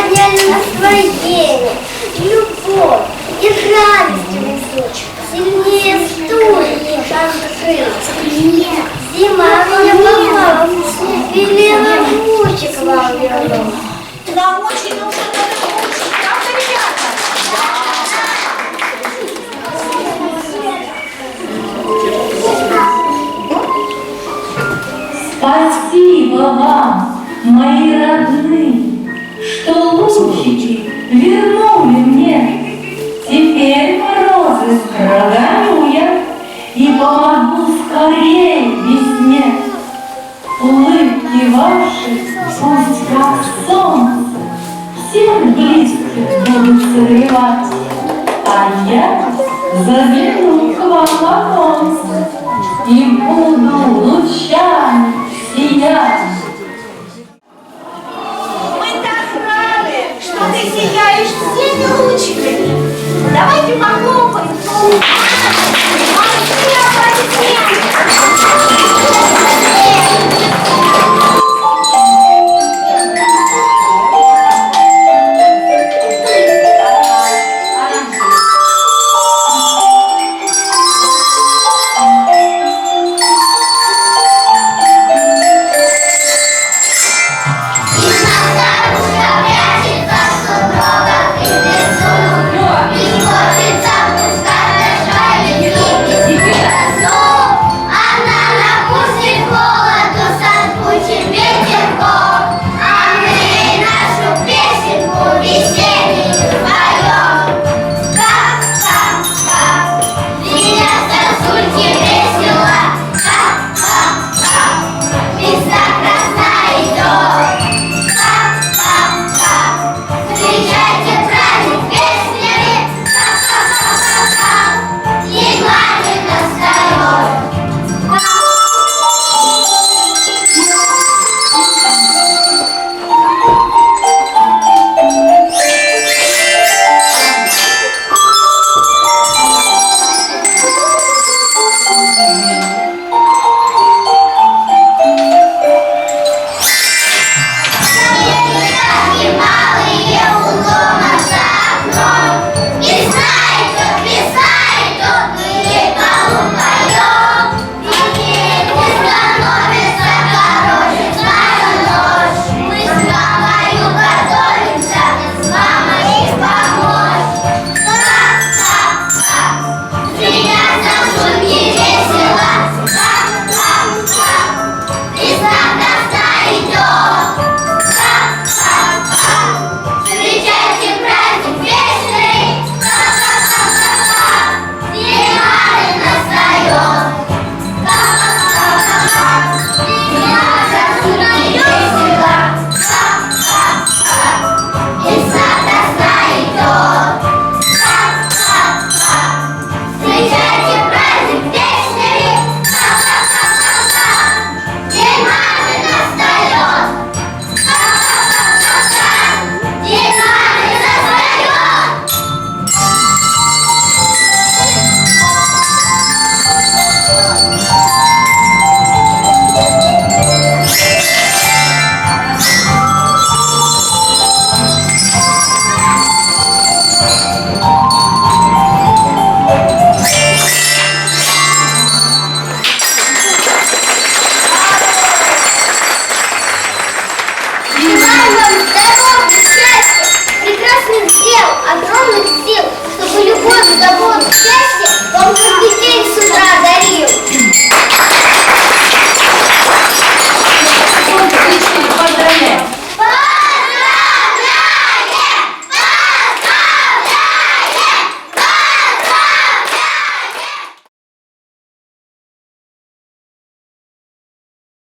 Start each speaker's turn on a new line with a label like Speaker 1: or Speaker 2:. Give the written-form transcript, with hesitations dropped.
Speaker 1: подняли настроение, любовь и радость несут. Сильнее стужи, шандры. Зима меня попала, велела ручек вам вернуть.
Speaker 2: Нам очень нужен этот ручек, правда, ребята?
Speaker 3: Спасибо вам, мои родные, что лучики вернули мне. Теперь морозы прогоню я и помогу скорее весне. Улыбки ваши, пусть как солнце, всех близких будут согревать, а я загляну к вам в оконце и буду лучами сиять.
Speaker 2: Мы так рады, что ты сияешь всеми лучиками. Давайте похлопаем. Молодцы, аплодисменты.